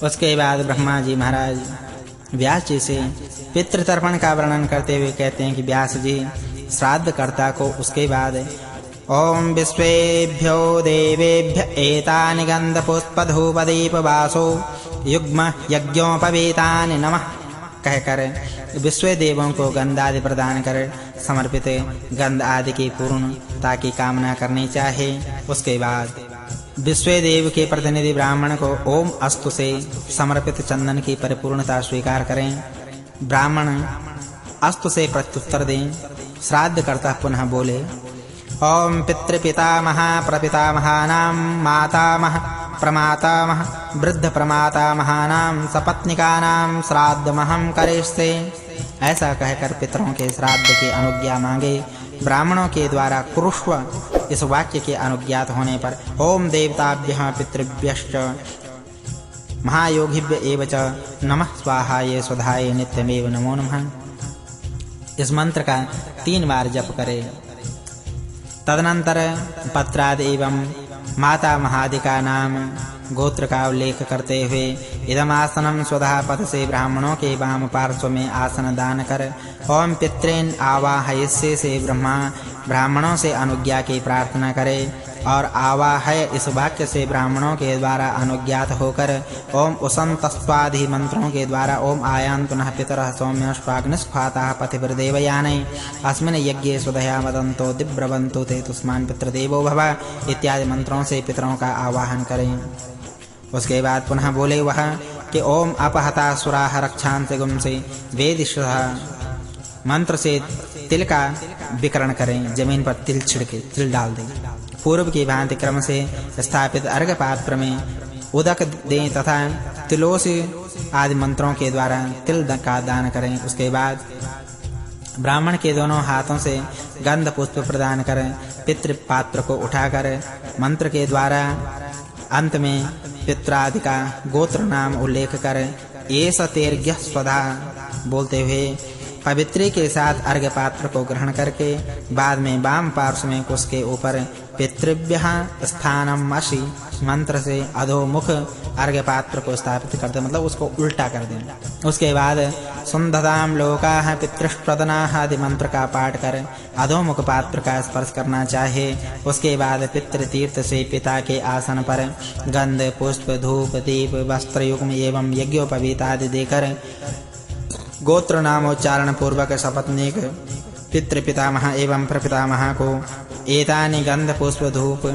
उसके बाद ब्रह्मा जी महाराज व्यास जी से पितृतर्पण का वर्णन करते हुए कहते हैं कि व्यास जी श्राद्धकर्ता को उसके बाद ओम विश्वेभ्यो देवेभ्य एतानि गन्धपुष्पधूपदीपवासो युग्म यज्ञोपवीतानि नमः कहकर विश्व देवों को गंध आदि प्रदान कर समर्पित गंध आदि की पूर्णता की कामना करनी चाहिए। उसके बाद विश्व देव के प्रतिनिधि ब्राह्मण को ओम अस्तु से समर्पित चंदन की परिपूर्णता स्वीकार करें। ब्राह्मण अस्तु से प्रत्युत्तर दें। श्राद्धकर्ता पुनः बोले ओम पितृपितामह प्रपितामहानां मातामह प्रमातामह वृद्ध प्रमातामहानां सपत्निकानां श्राद्धमहं करिष्ये। ऐसा कहकर पितरों के श्राद्ध की अनुज्ञा मांगे। ब्राह्मणों के द्वारा कुरुष्व इस वाक्य के अनुज्ञात होने पर ओम देवताभ्यः पितृभ्यश्च महायोगिभ्य एव च नमः स्वाहाय स्वधाय नित्यमेव नमो नमः। इस मंत्र का 3 बार जप करें। तदनंतर पत्रादि एवं माता महादि का नाम गोत्र का उल्लेख करते हुए इदमासनं स्वधा पद से ब्राह्मणों के वाम पार्श्व में आसन दान कर ओम पितॄन् आवाहयिष्ये से ब्राह्मणों से अनुज्ञा की प्रार्थना करे और आवाहय इस वाक्य से ब्राह्मणों के द्वारा अनुज्ञात होकर ओम उसन्तस्त्वादि मंत्रों के द्वारा ओम आयान्तु नः पितरः सौम्यश्वाग्निस्फाताः पतिभिर्देवयानै अस्मिन् यज्ञे स्वधया वदन्तो दिब्रवन्तु ते तुष्मान् पितृदेवो भव इत्यादि मंत्रों से पितरों का आवाहन करें। उसके बाद पुनः बोले वह कि ओम अपहता सुराः रक्षांसि गुंसि वेदिष्यः मंत्र से तिल का विकरण करें। जमीन पर तिल छिड़के तिल डाल दें। पूर्व की भांति क्रम से स्थापित अर्घ्य पात्र में उदक दें तथा तिलोसी आदि मंत्रों के द्वारा तिल का दान करें। उसके बाद ब्राह्मण के दोनों हाथों से गंध पुष्प प्रदान करें। पितृ पात्र को उठाकर मंत्र के द्वारा अंत में पित्रादि का गोत्र नाम उल्लेख कर एष तेर्घ्यः स्वधा बोलते हुए पवित्री के साथ अर्घ्य पात्र को ग्रहण करके बाद में वाम पार्श्व में उसके ऊपर पितृभ्यः स्थानम् अशि मंत्र से अधोमुख अर्घ्य पात्र को स्थापित कर दें, मतलब उसको उल्टा कर दें। उसके बाद सुंदधाम लोकाः पितृष्प्रदनाः आदि मंत्र का पाठ कर अधोमुख पात्र का स्पर्श करना चाहिए। उसके बाद पितृ तीर्थ से पिता के आसन पर गंध पुष्प धूप दीप वस्त्र युग्म एवं यज्ञोपवीत आदि देकर गोत्र नामोच्चारण पूर्वक सपत्नीक पितृ पितामह एवं प्रपितामह को एतानि गंध पुष्प धूप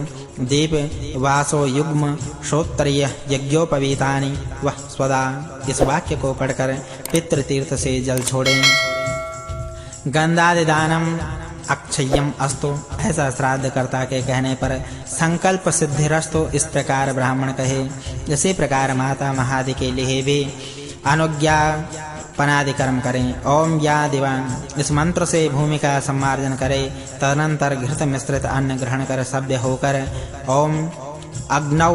दीप वासो युग्म श्रोत्तरीय यज्ञोपवीतानि वह स्वदा इस वाक्य को पढ़कर पितृ तीर्थ से जल छोड़ें। गंधादि दानम अक्षय्यम अस्तु ऐसा श्राद्धकर्ता के कहने पर संकल्प सिद्धिरस्तु इस प्रकार ब्राह्मण कहे। इसी प्रकार माता महादि के लिए भी अनुज्ञा पनादि कर्म करें। ओम या दिवा इस मंत्र से भूमि का सम्मार्जन करें। तदनंतर घृत मिश्रित अन्न ग्रहण कर सभ्य होकर ओम अग्नौ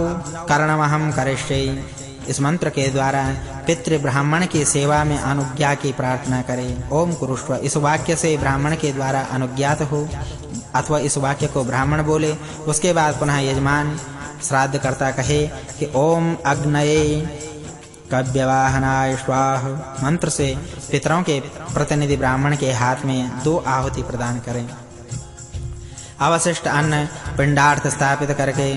कर्णमहं करिष्ये इस मंत्र के द्वारा पितृ ब्राह्मण की सेवा में अनुज्ञा की प्रार्थना करें। ओम कुरुष्व इस वाक्य से ब्राह्मण के द्वारा अनुज्ञात हो अथवा इस वाक्य को ब्राह्मण बोले। उसके बाद पुनः यजमान श्राद्धकर्ता कहे कि ओम अग्नये कव्यवाहनाय स्वाहा मंत्र से पितरों के प्रतिनिधि ब्राह्मण के हाथ में 2 आहुति प्रदान करें। अवशिष्ट अन्न पिंडार्थ स्थापित करके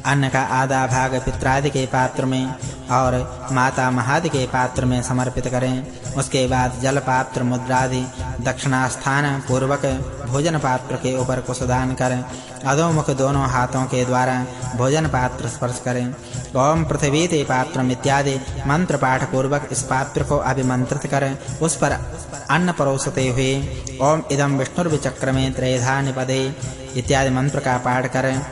अन्न का आधा भाग पित्रादि के पात्र में और माता महादि के पात्र में समर्पित करें। उसके बाद जल पात्र मुद्रादि दक्षिणास्थान पूर्वक भोजन पात्र के ऊपर कुशदान करें। अधोमुख दोनों हाथों के द्वारा भोजन पात्र स्पर्श करें। ओम पृथ्वी ते पात्रम इत्यादि मंत्र पाठ पूर्वक इस पात्र को अभिमंत्रित करें। उस पर अन्न परोसते हुए ओम इदं विष्णुर्विचक्रमे त्रयधा निपदे इत्यादि मंत्र का पाठ करें।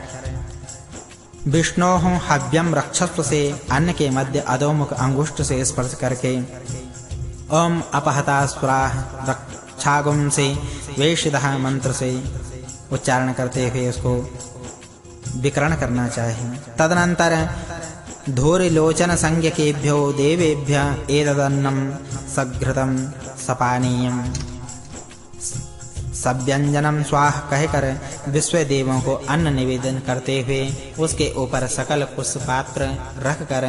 विष्णोः हव्यम रक्षस्व से अन्न के मध्य अधोमुख अंगुष्ठ से स्पर्श करके ओम अपहता सुराः रक्षागुं से वेशिदः मंत्र से उच्चारण करते हुए उसको विकरण करना चाहिए। तदनंतर धूरिलोचन संज्ञकेभ्यो देवेभ्य एतदन्नं सघृतं सपानीयम् सब व्यंजनम स्वाह कहकर विश्व देवों को अन्न निवेदन करते हुए उसके ऊपर सकल पुष्प पात्र रख कर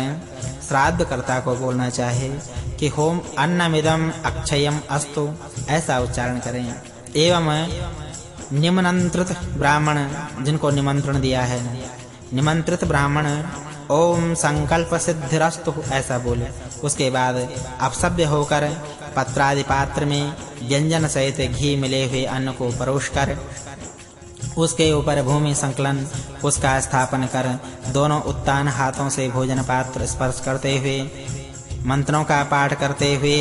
श्राद्धकर्ता को बोलना चाहिए कि होम अन्नमिदं अक्षयम अस्तु, ऐसा उच्चारण करें। एवं निमंत्रित ब्राह्मण, जिनको निमंत्रण दिया है, निमंत्रित ब्राह्मण ओम संकल्प सिद्धिरस्तु ऐसा बोले। उसके बाद अपसभ्य होकर पत्रादि पात्र में व्यंजन सहित घी मिले हुए अन्न को परोसकर उसके ऊपर भूमि संकलन उसका स्थापन कर दोनों उत्तान हाथों से भोजन पात्र स्पर्श करते हुए मंत्रों का पाठ करते हुए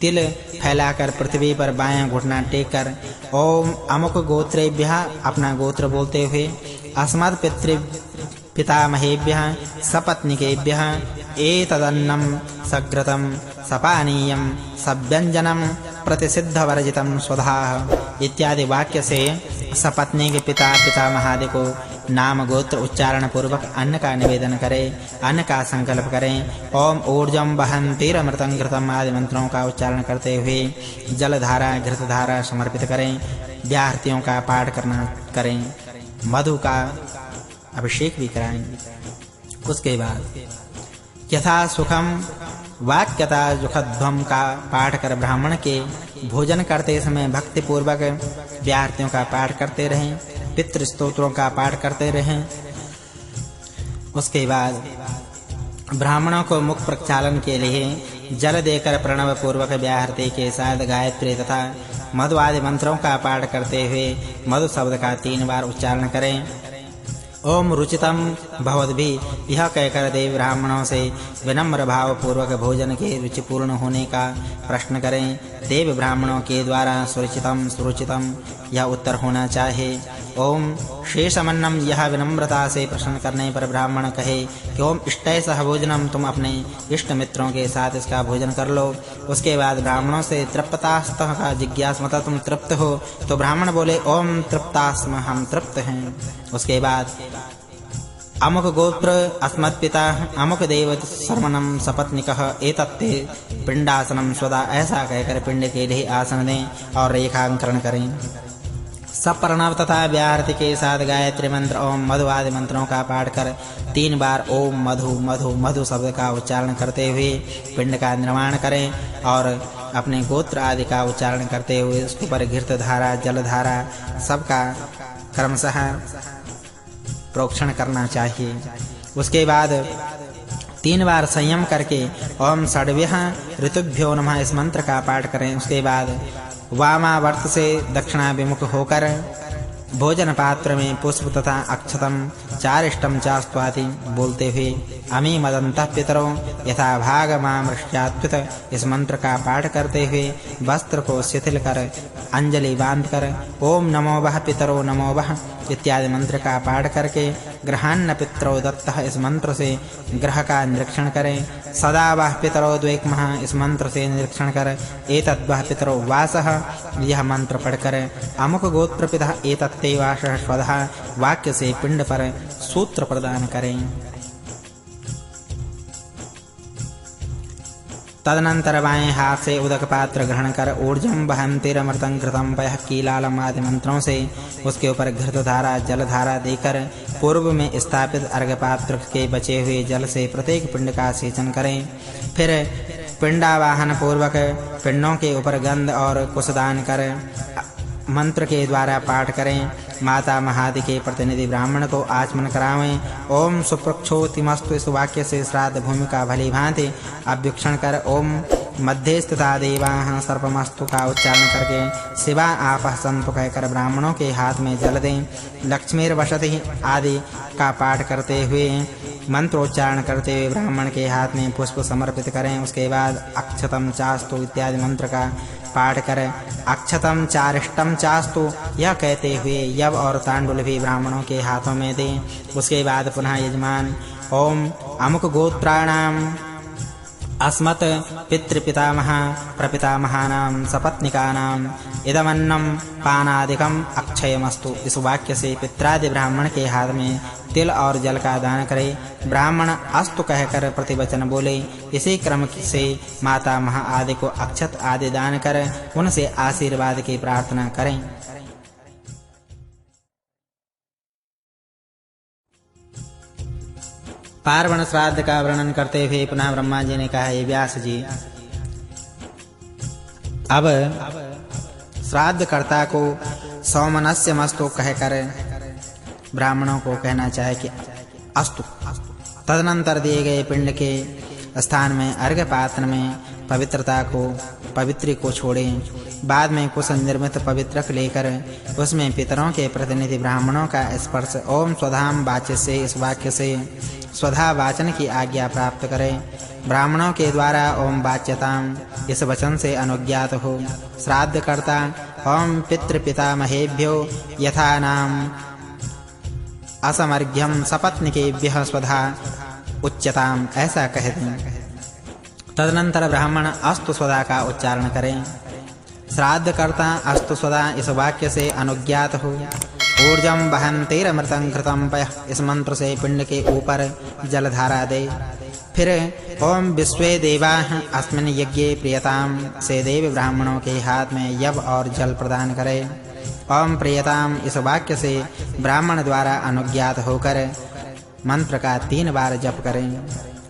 तिल फैलाकर पृथ्वी पर बायां घुटना टेक कर ओम अमुक गोत्रेभ्यः अपना गोत्र बोलते हुए अस्मत् पितामहेभ्यः सपत्निकेभ्यः एतदन्नं सघृतं सपानीयं सव्यंजनं प्रतिसिद्धवर्जितं स्वधाः इत्यादि वाक्य से सपत्नी के पिता पितामहादि को नाम गोत्र उच्चारण पूर्वक अन्न का निवेदन करें, अन्न का संकल्प करें। ओम ऊर्जम वहन्तीरमृतं घृतम आदि मंत्रों का उच्चारण करते हुए जलधारा घृतधारा समर्पित करें, व्याहृतियों का पाठ करें, मधु का अभिषेक भी कराएं। उसके बाद यथा सुखम वाक्यता सुखध्वम का पाठ कर ब्राह्मण के भोजन करते समय भक्ति पूर्वक व्याहृतियों का पाठ करते रहें, पितृ स्तोत्रों का पाठ करते रहें। उसके बाद ब्राह्मणों को मुख प्रक्षालन के लिए जल देकर प्रणव पूर्वक व्याहृति के साथ गायत्री तथा मधु आदि मंत्रों का पाठ करते हुए मधु शब्द का 3 बार उच्चारण करें। ओम रुचितम भवद्भिः यह कहकर देव ब्राह्मणों से विनम्र भाव पूर्वक भोजन के रुचिपूर्ण होने का प्रश्न करें। देव ब्राह्मणों के द्वारा सुरुचितम यह उत्तर होना चाहिए। ओम शेषमन्नम यह विनम्रता से प्रश्न करने पर ब्राह्मण कहे कि ओम इष्टै सह भोजनम, तुम अपने इष्ट मित्रों के साथ इसका भोजन कर लो। उसके बाद ब्राह्मणों से तृप्तास्तः का जिज्ञासमता, तुम तृप्त हो? तो ब्राह्मण बोले ओम तृप्तास्म, हम तृप्त हैं। उसके बाद अमुक गोत्र अस्मत्पिता अमुक देवत शर्मणम सपत्निकः एतत्ते पिंडासनम स्वदा, ऐसा कहकर पिंड के लिए आसन दें और रेखांकरण करें। सब प्रणव तथा व्याहृति के साथ गायत्री मंत्र ओम मधु आदि मंत्रों का पाठ कर 3 बार ओम मधु मधु मधु शब्द का उच्चारण करते हुए पिंड का निर्माण करें और अपने गोत्र आदि का उच्चारण करते हुए उसके ऊपर घृत धारा जल धारा सबका क्रमशः प्रोक्षण करना चाहिए। उसके बाद 3 बार संयम करके ओम षड्भ्यः ऋतुभ्यो नमः इस मंत्र का पाठ करें। उसके बाद वामावर्त से दक्षिणाभिमुख होकर भोजन पात्र में पुष्प तथा अक्षतम चारिष्टम चास्त्वाति बोलते हुए अमी मदन्तः पितरो यथा भाग मामृष्यात्वित इस मंत्र का पाठ करते हुए वस्त्र को शिथिल कर अंजलि बांधकर ओम नमो वः पितरो नमो वः इत्यादि मंत्र का पाठ करके ग्रहान्न पितरो दत्तः इस मंत्र से ग्रह का निरीक्षण करें। सदा वः पितरो द्वैक्मः इस मंत्र से निरीक्षण कर एतद्वः पितरो वासः यह मंत्र पढ़कर अमुक गोत्र पिता एतत्ते वासः स्वधा वाक्य से पिंड पर सूत्र प्रदान करें। तदनंतर बाएं हाथ से उदक पात्र ग्रहण कर ऊर्जम वहन्तीरमृतं घृतं पयः कीलालम आदि मंत्रों से उसके ऊपर घृत धारा जल धारा देकर पूर्व में स्थापित अर्घ्य पात्र के बचे हुए जल से प्रत्येक पिंड का सेचन करें। फिर पिंडावाहन पूर्वक पिंडों के ऊपर गंध और कुशदान कर मंत्र के द्वारा पाठ करें। माता महादि के प्रतिनिधि ब्राह्मण को आचमन करावें। ओम सुप्रक्षोतिमस्तु इस वाक्य से श्राद्ध भूमि का भली भांति अभ्युक्षण कर ओम मध्यस्थिता देवाः सर्पमस्तु का उच्चारण करके शिवा आपः सन्तु कहकर ब्राह्मणों के हाथ में जल दें। लक्ष्मीर्वसति आदि का पाठ करते हुए मंत्रोच्चारण करते हुए ब्राह्मण के हाथ में पुष्प समर्पित करें। उसके बाद अक्षतम चास्तु इत्यादि मंत्र का पाठ कर अक्षतम चारिष्टम चास्तु यह कहते हुए यव और तांडुल भी ब्राह्मणों के हाथों में दें। उसके बाद पुनः यजमान ओम अमुक गोत्राणाम अस्मत् पितृपितामह प्रपितामहानां सपत्निकानां इदमन्नं पानादिकम् अक्षयमस्तु इस वाक्य से पित्रादि ब्राह्मण के हाथ में तिल और जल का दान करे। ब्राह्मण अस्तु कहकर प्रतिवचन बोले। इसी क्रम से माता महा आदि को अक्षत आदि दान कर उनसे आशीर्वाद की प्रार्थना करें। पार्वण श्राद्ध का वर्णन करते हुए पुनः ब्रह्मा जी ने कहा, हे व्यास जी, अब श्राद्ध कर्ता को सौमनस्य मस्तु कहकर ब्राह्मणों को कहना चाहे कि अस्तु। तदनंतर दिए गए पिंड के स्थान में अर्घ्य पात्र में पवित्री को छोड़ें। बाद में कुछ निर्मित पवित्रक लेकर उसमें पितरों के प्रतिनिधि ब्राह्मणों का स्पर्श ओम स्वधाम वाच्य से इस वाक्य से स्वधा वाचन की आज्ञा प्राप्त करें। ब्राह्मणों के द्वारा ओम वाच्यताम इस वचन से अनुज्ञात हो। श्राद्ध कर्ता ओम पितृपितामहेभ्यो यथा नाम असमर्घ्यम सपत्निकेभ्यः स्वधा उच्यताम ऐसा कह दें। तदनंतर ब्राह्मण अस्तु स्वधा का उच्चारण करें। श्राद्ध कर्ता अस्तु स्वधा इस वाक्य से अनुज्ञात हो। ऊर्जम वहन्तेरमृतं घृतं पयः इस मंत्र से पिंड के ऊपर जलधारा दे। फिर ओम विश्वे देवाः अस्मिन् यज्ञे प्रियताम से देव ब्राह्मणों के हाथ में यव और जल प्रदान करे। ओम प्रियताम इस वाक्य से ब्राह्मण द्वारा अनुज्ञात होकर मंत्र का 3 बार जप करें।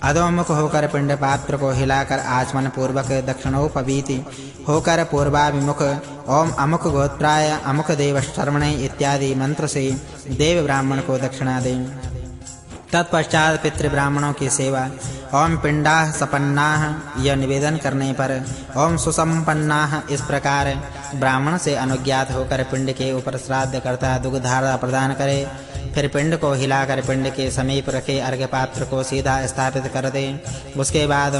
अधोमुख होकर पिंड पात्र को हिलाकर आचमन पूर्वक दक्षिणोपवीति होकर पूर्वाभिमुख ओम अमुक गोत्राय अमुक देव शर्मणे इत्यादि मंत्र से देव ब्राह्मण को दक्षिणा दें। तत्पश्चात पितृ ब्राह्मणों की सेवा। ओम पिंडाः सपन्नाः यह निवेदन करने पर ओम सुसंपन्नाः इस प्रकार ब्राह्मण से अनुज्ञात होकर पिंड के ऊपर श्राद्ध करता दुग्धारा प्रदान करे। फिर पिंड को हिलाकर पिंड के समीप रखे अर्घ्य पात्र को सीधा स्थापित कर दे। उसके बाद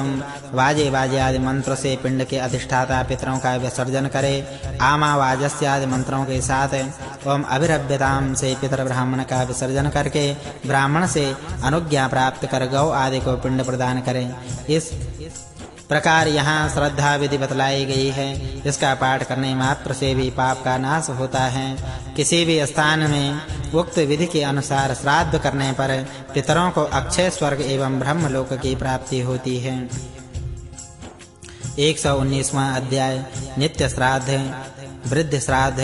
वाजे आदि मंत्र से पिंड के अधिष्ठाता पितरों का विसर्जन करे। आमा वाजस्य आदि मंत्रों के साथ ओम अभिरभ्यताम से पितर ब्राह्मण का विसर्जन करके ब्राह्मण से अनुज्ञा प्राप्त कर गौ आदि को पिंड प्रदान करें। इस प्रकार यहाँ श्रद्धा विधि बतलाई गई है। इसका पाठ करने मात्र से भी पाप का नाश होता है। किसी भी स्थान में उक्त विधि के अनुसार श्राद्ध करने पर पितरों को अक्षय स्वर्ग एवं ब्रह्मलोक की प्राप्ति होती है। 119वां अध्याय नित्य श्राद्ध वृद्ध श्राद्ध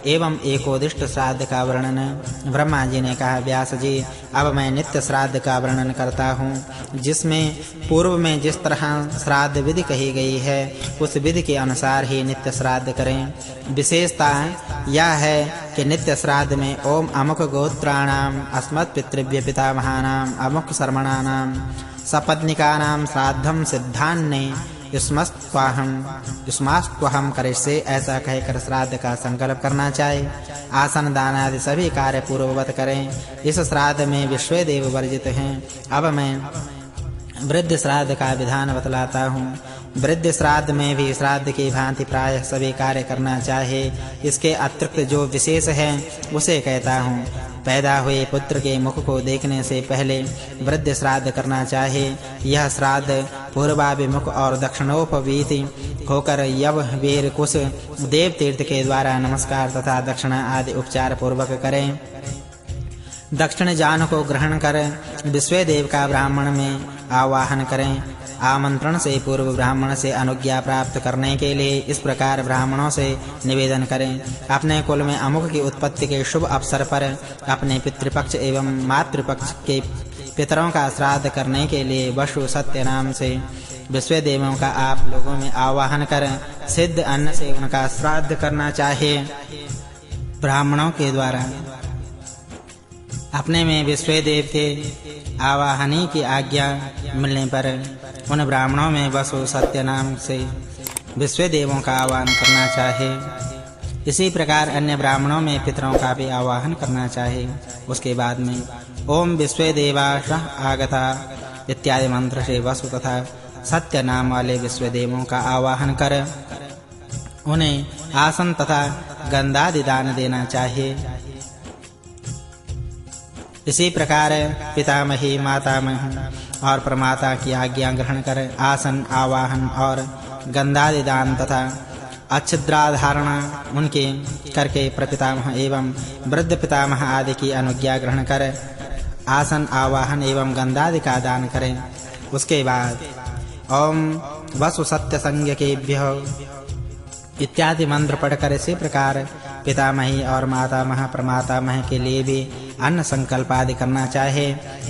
एवं एकोदिष्ट श्राद्ध का वर्णन। ब्रह्मा जी ने कहा, व्यास जी, अब मैं नित्य श्राद्ध का वर्णन करता हूँ, जिसमें पूर्व में जिस तरह श्राद्ध विधि कही गई है उस विधि के अनुसार ही नित्य श्राद्ध करें। विशेषता यह है कि नित्य श्राद्ध में ओम अमुक गोत्राणाम अस्मत् पितृभ्य पितामहानाम अमुक शर्मणानाम सपत्निकानां श्राद्धं सिद्धान्ने युष्मास्त्वहं करिष्ये ऐसा कहकर श्राद्ध का संकल्प करना चाहिए। आसन दान आदि सभी कार्य पूर्ववत करें। इस श्राद्ध में विश्व देव वर्जित हैं। अब मैं वृद्ध श्राद्ध का विधान बतलाता हूँ। वृद्ध श्राद्ध में भी श्राद्ध की भांति प्रायः सभी कार्य करना चाहिए। इसके अतिरिक्त जो विशेष है उसे कहता हूँ। पैदा हुए पुत्र के मुख को देखने से पहले वृद्ध श्राद्ध करना चाहिए। यह श्राद्ध पूर्वाभिमुख और दक्षिणोपवीति होकर यव वीर कुश देव तीर्थ के द्वारा नमस्कार तथा दक्षिणा आदि उपचार पूर्वक करें। दक्षिण जान को ग्रहण कर विश्व देव का ब्राह्मण में आवाहन करें। आमंत्रण से पूर्व ब्राह्मण से अनुज्ञा प्राप्त करने के लिए इस प्रकार ब्राह्मणों से निवेदन करें। अपने कुल में अमुक की उत्पत्ति के शुभ अवसर पर अपने पितृपक्ष एवं मातृपक्ष के पितरों का श्राद्ध करने के लिए वसु सत्य नाम से विश्व देवों का आप लोगों में आवाहन कर सिद्ध अन्न से उनका श्राद्ध करना चाहिए। ब्राह्मणों के द्वारा अपने में विश्व देव के आवाहनी की आज्ञा मिलने पर उन ब्राह्मणों में वसु सत्य नाम से विश्व देवों का आवाहन करना चाहिए। इसी प्रकार अन्य ब्राह्मणों में पितरों का भी आवाहन करना चाहिए। उसके बाद में ओम विश्व देवाशः आगता इत्यादि मंत्र से वसु तथा सत्य नाम वाले विश्व देवों का आवाहन कर उन्हें आसन तथा गंधादि दान देना चाहिए। इसी प्रकार पितामही मातामह और प्रमाता की आज्ञा ग्रहण कर आसन आवाहन और गंधादि दान तथा अच्छिद्राधारण उनके करके प्रपितामह एवं वृद्ध पितामह आदि की अनुज्ञा ग्रहण कर आसन आवाहन एवं गंधादि का दान करें। उसके बाद ओम वसु सत्य संज्ञकेभ्यो इत्यादि मंत्र पढ़कर इसी प्रकार पितामही और मातामह प्रमातामह के लिए भी अन्न संकल्प आदि करना चाहे।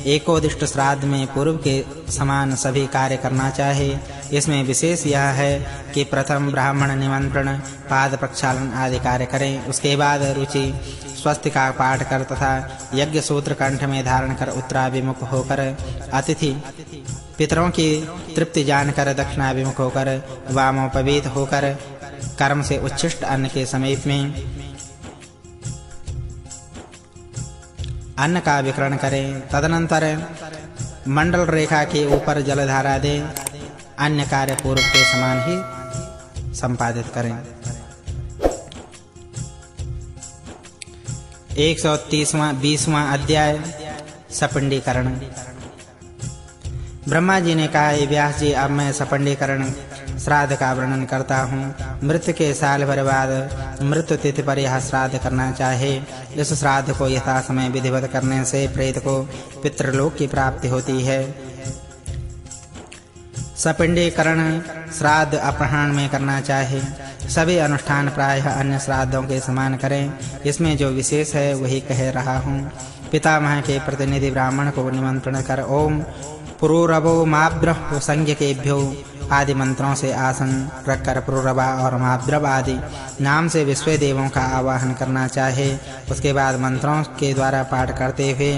एकोदिष्ट श्राद्ध में पूर्व के समान सभी कार्य करना चाहे। इसमें विशेष यह है कि प्रथम ब्राह्मण निमंत्रण, पाद प्रक्षालन आदि कार्य करें। उसके बाद रुचि स्वस्ति का पाठ कर तथा यज्ञ सूत्र कंठ में धारण कर उत्तराभिमुख होकर अतिथि पितरों की तृप्ति जानकर दक्षिणाभिमुख होकर वामोपवीत होकर कर्म से उच्छिष्ट अन्न के समीप में अन्न का विकरण करें। तदनंतर मंडल रेखा के ऊपर जलधारा दें। अन्य कार्य पूर्व के समान ही संपादित करें। 130वां अध्याय सपिंडीकरण। ब्रह्मा जी ने कहा, व्यास जी, अब मैं सपिंडीकरण श्राद्ध का वर्णन करता हूँ। मृत्यु के साल भर बाद मृत्यु तिथि पर यह श्राद्ध करना चाहे। इस श्राद्ध को यथा समय विधिवत करने से प्रेत को पितृलोक की प्राप्ति होती है। सपिंडीकरण श्राद्ध अपराह्न में करना चाहे। सभी अनुष्ठान प्रायः अन्य श्राद्धों के समान करें। इसमें जो विशेष है वही कह रहा हूँ। पितामह के प्रतिनिधि ब्राह्मण को निमंत्रण कर ओम पुरूरवो माब्रह्म संज्ञकेभ्यो आदि मंत्रों से आसन रखकर पुरूरवा और माब्रव आदि नाम से विश्व देवों का आवाहन करना चाहे। उसके बाद मंत्रों के द्वारा पाठ करते हुए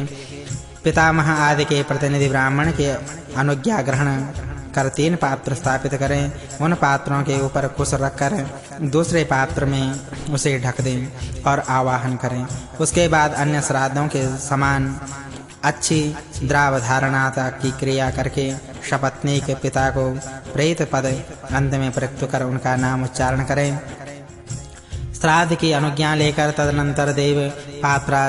पितामह आदि के प्रतिनिधि ब्राह्मण के अनुज्ञा ग्रहण कर 3 पात्र स्थापित करें। उन पात्रों के ऊपर कुश रखकर दूसरे पात्र में उसे ढक दें और आवाहन करें। उसके बाद अन्य श्राद्धों के समान अच्छी द्राव धारणाता की क्रिया करके शपथनी के पिता को प्रेत पद अंत में प्रयुक्त कर उनका नाम उच्चारण करें। श्राद्ध की अनुज्ञा लेकर तदनंतर देव पात्रा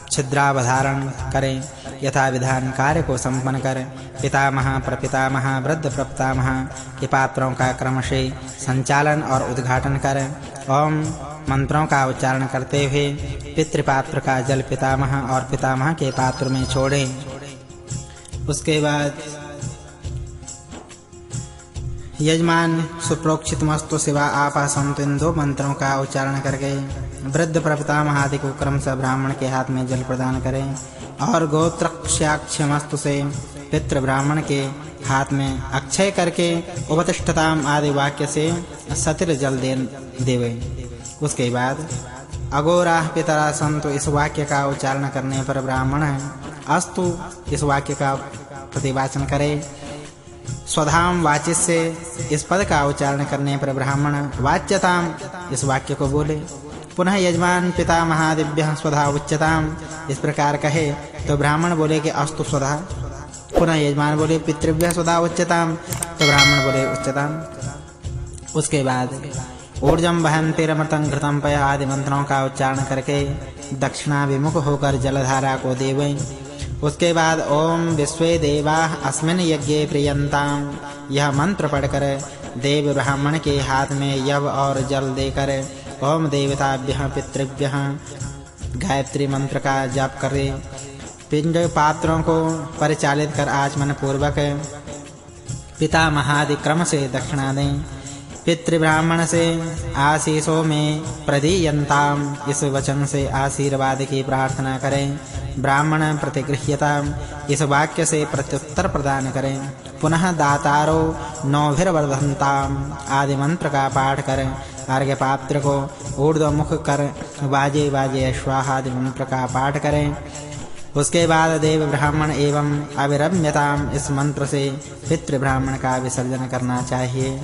छिद्रावधारण करें। यथा विधान कार्य को संपन्न कर पितामह प्रपितामह वृद्ध प्रपितामह के पात्रों का क्रमशः संचालन और उद्घाटन कर ओम मंत्रों का उच्चारण करते हुए पितृपात्र का जल पितामह और पितामह के पात्र में छोड़ें। उसके बाद यजमान सुप्रोक्षितमस्तु शिवा आपा सन्तु इन 2 मंत्रों का उच्चारण करके वृद्ध प्रपितामह आदि को क्रमशः ब्राह्मण के हाथ में जल प्रदान करें और गोत्रक्षाक्षमस्तु से पितृ ब्राह्मण के हाथ में अक्षय करके उपतिष्ठताम आदि वाक्य से सतिर जल देवे। उसके बाद अघोराः पितरा सन्तु इस वाक्य का उच्चारण करने पर ब्राह्मण अस्तु इस वाक्य का प्रतिवाचन करे। स्वधाम वाचिस से इस पद का उच्चारण करने पर ब्राह्मण वाच्यताम इस वाक्य को बोले। पुनः यजमान पिता महादिभ्यः स्वधा उच्यताम इस प्रकार कहे तो ब्राह्मण बोले कि अस्तु स्वधा। पुनः यजमान बोले पितृभ्यः स्वधा उच्यताम तो ब्राह्मण बोले उच्यताम। उसके बाद ऊर्जम वहन्तिरमृतं घृतं पय आदि मंत्रों का उच्चारण करके दक्षिणाभिमुख होकर जलधारा को देवें। उसके बाद ओम विश्वे देवाः अस्मिन् यज्ञे प्रियन्ताम यह मंत्र पढ़कर देव ब्राह्मण के हाथ में यव और जल देकर ओम देवताभ्यः पितृभ्यः गायत्री मंत्र का जाप करें। पिंड पात्रों को परिचालित कर आचमन पूर्वक पितामहादि क्रम से दक्षिणा दें। पितृ ब्राह्मण से आशीषों में प्रदीयन्ताम इस वचन से आशीर्वाद की प्रार्थना करें। ब्राह्मण प्रतिगृह्यताम इस वाक्य से प्रत्युत्तर प्रदान करें। पुनः दातारो नौभिर्वर्धन्ताम आदि मंत्र का पाठ करें। अर्घ्य पात्र को ऊर्ध्वमुख कर वाजे वाजे स्वाहा आदि मंत्र का पाठ करें। उसके बाद देव ब्राह्मण एवं अविरम्यताम इस मंत्र से पितृ ब्राह्मण का विसर्जन करना चाहिए।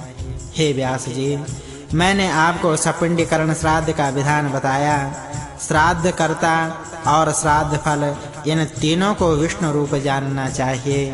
हे व्यास जी, मैंने आपको सपिंडीकरण श्राद्ध का विधान बताया। श्राद्ध कर्ता और श्राद्ध फल इन तीनों को विष्णु रूप जानना चाहिए।